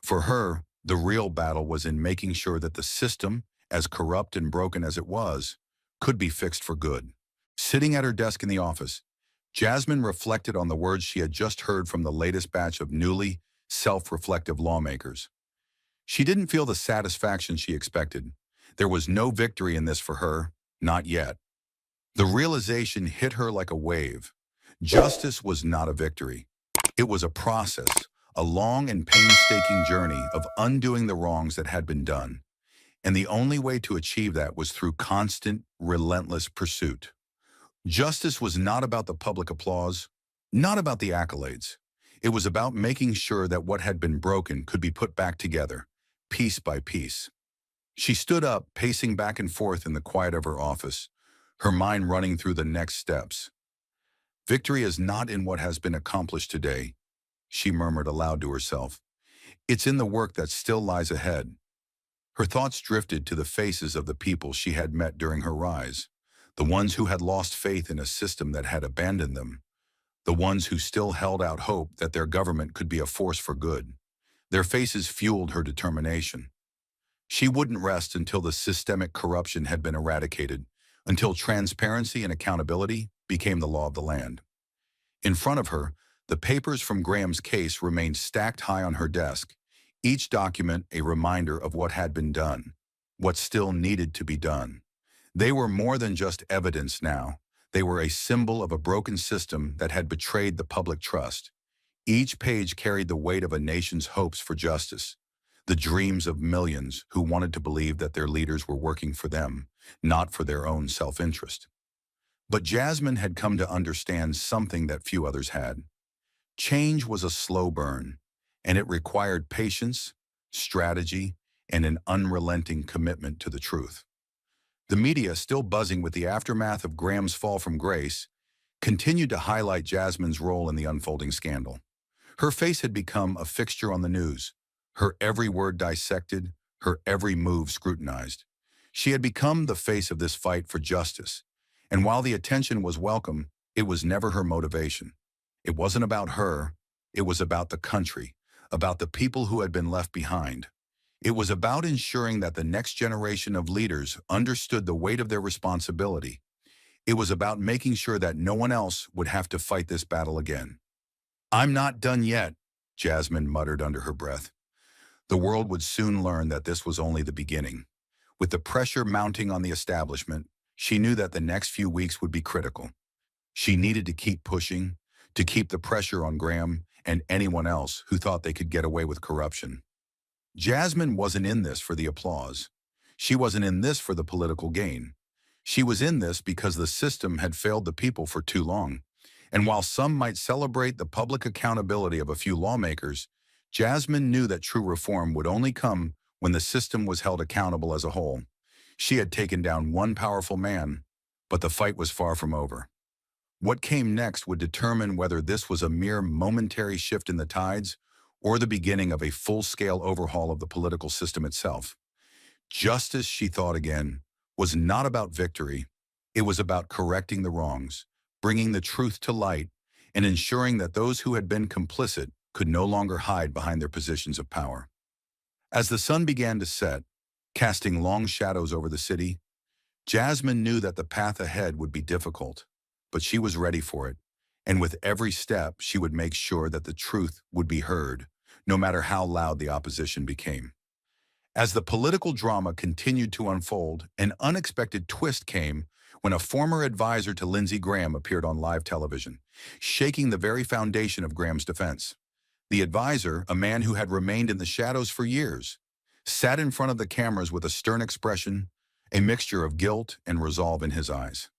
For her, the real battle was in making sure that the system, as corrupt and broken as it was, could be fixed for good. Sitting at her desk in the office, Jasmine reflected on the words she had just heard from the latest batch of newly self-reflective lawmakers. She didn't feel the satisfaction she expected. There was no victory in this for her, not yet. The realization hit her like a wave. Justice was not a victory. It was a process, a long and painstaking journey of undoing the wrongs that had been done. And the only way to achieve that was through constant, relentless pursuit. Justice was not about the public applause, not about the accolades. It was about making sure that what had been broken could be put back together, piece by piece. She stood up, pacing back and forth in the quiet of her office, her mind running through the next steps. Victory is not in what has been accomplished today, she murmured aloud to herself. It's in the work that still lies ahead. Her thoughts drifted to the faces of the people she had met during her rise, the ones who had lost faith in a system that had abandoned them, the ones who still held out hope that their government could be a force for good. Their faces fueled her determination. She wouldn't rest until the systemic corruption had been eradicated, until transparency and accountability became the law of the land. In front of her, the papers from Graham's case remained stacked high on her desk, each document a reminder of what had been done, what still needed to be done. They were more than just evidence now. They were a symbol of a broken system that had betrayed the public trust. Each page carried the weight of a nation's hopes for justice, the dreams of millions who wanted to believe that their leaders were working for them, not for their own self-interest. But Jasmine had come to understand something that few others had. Change was a slow burn, and it required patience, strategy, and an unrelenting commitment to the truth. The media, still buzzing with the aftermath of Graham's fall from grace, continued to highlight Jasmine's role in the unfolding scandal. Her face had become a fixture on the news, her every word dissected, her every move scrutinized. She had become the face of this fight for justice, and while the attention was welcome, it was never her motivation. It wasn't about her, it was about the country, about the people who had been left behind. It was about ensuring that the next generation of leaders understood the weight of their responsibility. It was about making sure that no one else would have to fight this battle again. "I'm not done yet," Jasmine muttered under her breath. The world would soon learn that this was only the beginning. With the pressure mounting on the establishment, she knew that the next few weeks would be critical. She needed to keep pushing, to keep the pressure on Graham and anyone else who thought they could get away with corruption. Jasmine wasn't in this for the applause. She wasn't in this for the political gain. She was in this because the system had failed the people for too long. And while some might celebrate the public accountability of a few lawmakers, Jasmine knew that true reform would only come when the system was held accountable as a whole. She had taken down one powerful man, but the fight was far from over. What came next would determine whether this was a mere momentary shift in the tides or the beginning of a full-scale overhaul of the political system itself. Justice, she thought again, was not about victory. It was about correcting the wrongs, bringing the truth to light, and ensuring that those who had been complicit could no longer hide behind their positions of power. As the sun began to set, casting long shadows over the city, Jasmine knew that the path ahead would be difficult, but she was ready for it, and with every step she would make sure that the truth would be heard, no matter how loud the opposition became. As the political drama continued to unfold, an unexpected twist came when a former advisor to Lindsey Graham appeared on live television, shaking the very foundation of Graham's defense. The advisor, a man who had remained in the shadows for years, sat in front of the cameras with a stern expression, a mixture of guilt and resolve in his eyes.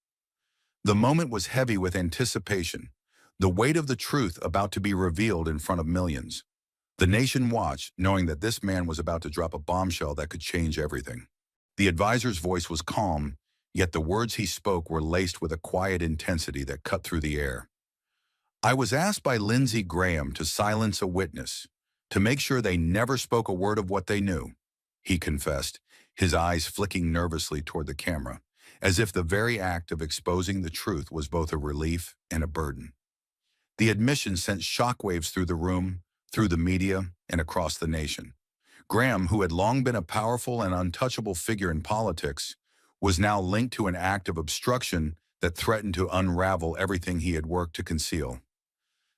The moment was heavy with anticipation, the weight of the truth about to be revealed in front of millions. The nation watched, knowing that this man was about to drop a bombshell that could change everything. The advisor's voice was calm, yet the words he spoke were laced with a quiet intensity that cut through the air. "I was asked by Lindsey Graham to silence a witness, to make sure they never spoke a word of what they knew," he confessed, his eyes flicking nervously toward the camera, as if the very act of exposing the truth was both a relief and a burden. The admission sent shockwaves through the room, through the media, and across the nation. Graham, who had long been a powerful and untouchable figure in politics, was now linked to an act of obstruction that threatened to unravel everything he had worked to conceal.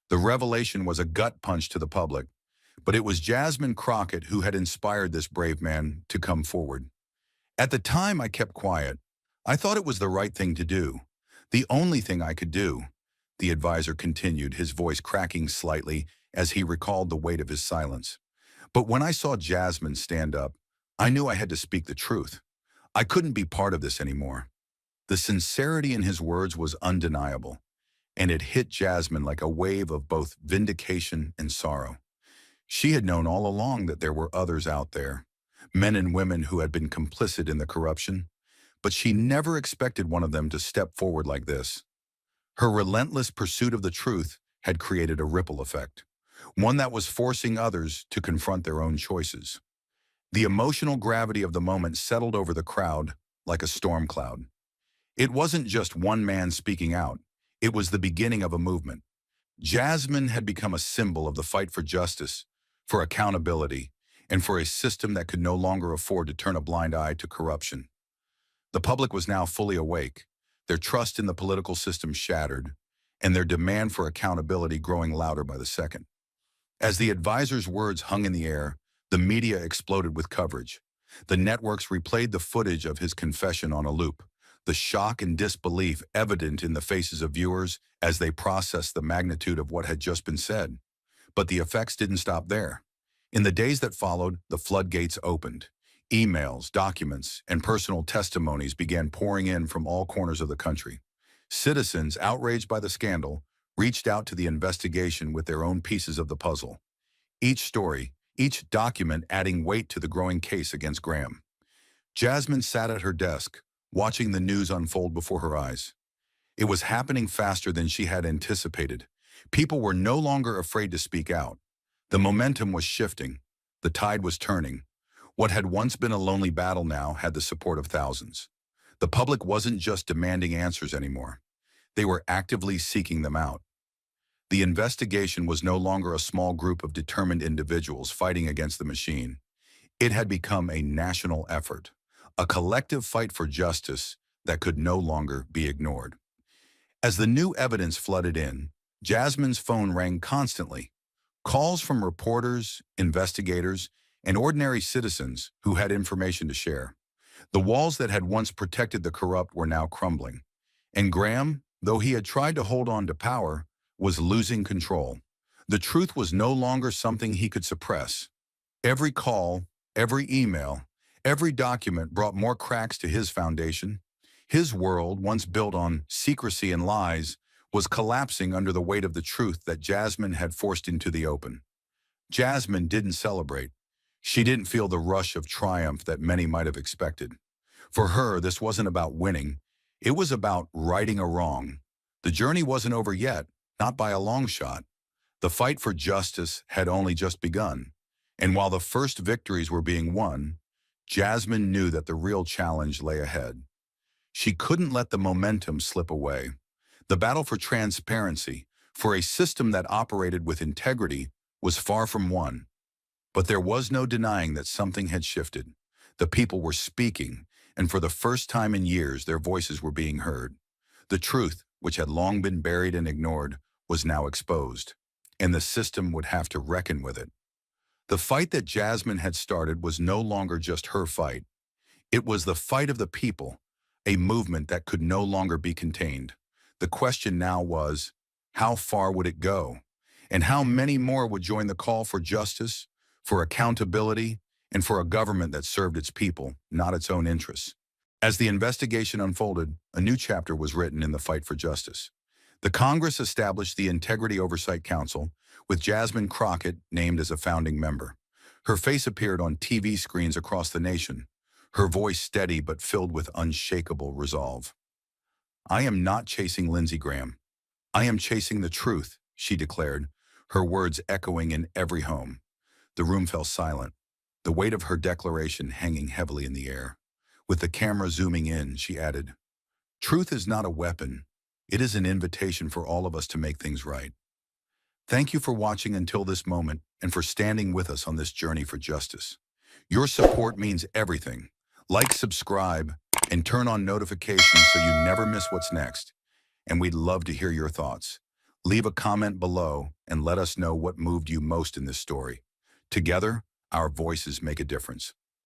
The revelation was a gut punch to the public. But it was Jasmine Crockett who had inspired this brave man to come forward. At the time, I kept quiet. I thought it was the right thing to do. The only thing I could do, the advisor continued, his voice cracking slightly as he recalled the weight of his silence. But when I saw Jasmine stand up, I knew I had to speak the truth. I couldn't be part of this anymore. The sincerity in his words was undeniable, and it hit Jasmine like a wave of both vindication and sorrow. She had known all along that there were others out there, men and women who had been complicit in the corruption, but she never expected one of them to step forward like this. Her relentless pursuit of the truth had created a ripple effect, one that was forcing others to confront their own choices. The emotional gravity of the moment settled over the crowd like a storm cloud. It wasn't just one man speaking out. It was the beginning of a movement. Jasmine had become a symbol of the fight for justice, for accountability, and for a system that could no longer afford to turn a blind eye to corruption. The public was now fully awake, their trust in the political system shattered, and their demand for accountability growing louder by the second. As the advisor's words hung in the air, the media exploded with coverage. The networks replayed the footage of his confession on a loop, the shock and disbelief evident in the faces of viewers as they processed the magnitude of what had just been said. But the effects didn't stop there. In the days that followed, the floodgates opened. Emails, documents, and personal testimonies began pouring in from all corners of the country. Citizens, outraged by the scandal, reached out to the investigation with their own pieces of the puzzle. Each story, each document adding weight to the growing case against Graham. Jasmine sat at her desk, watching the news unfold before her eyes. It was happening faster than she had anticipated. People were no longer afraid to speak out. The momentum was shifting. The tide was turning. What had once been a lonely battle now had the support of thousands. The public wasn't just demanding answers anymore. They were actively seeking them out. The investigation was no longer a small group of determined individuals fighting against the machine. It had become a national effort, a collective fight for justice that could no longer be ignored. As the new evidence flooded in, Jasmine's phone rang constantly. Calls from reporters, investigators, and ordinary citizens who had information to share. The walls that had once protected the corrupt were now crumbling. And Graham, though he had tried to hold on to power, was losing control. The truth was no longer something he could suppress. Every call, every email, every document brought more cracks to his foundation. His world, once built on secrecy and lies, was collapsing under the weight of the truth that Jasmine had forced into the open. Jasmine didn't celebrate. She didn't feel the rush of triumph that many might have expected. For her, this wasn't about winning. It was about righting a wrong. The journey wasn't over yet, not by a long shot. The fight for justice had only just begun. And while the first victories were being won, Jasmine knew that the real challenge lay ahead. She couldn't let the momentum slip away. The battle for transparency, for a system that operated with integrity, was far from won. But there was no denying that something had shifted. The people were speaking, and for the first time in years, their voices were being heard. The truth, which had long been buried and ignored, was now exposed, and the system would have to reckon with it. The fight that Jasmine had started was no longer just her fight. It was the fight of the people, a movement that could no longer be contained. The question now was, how far would it go? And how many more would join the call for justice, for accountability, and for a government that served its people, not its own interests? As the investigation unfolded, a new chapter was written in the fight for justice. The Congress established the Integrity Oversight Council, with Jasmine Crockett named as a founding member. Her face appeared on TV screens across the nation, her voice steady but filled with unshakable resolve. "I am not chasing Lindsey Graham. I am chasing the truth," she declared, her words echoing in every home. The room fell silent, the weight of her declaration hanging heavily in the air. With the camera zooming in, she added, "Truth is not a weapon. It is an invitation for all of us to make things right." Thank you for watching until this moment and for standing with us on this journey for justice. Your support means everything. Like, subscribe, and turn on notifications so you never miss what's next. And we'd love to hear your thoughts. Leave a comment below and let us know what moved you most in this story. Together, our voices make a difference.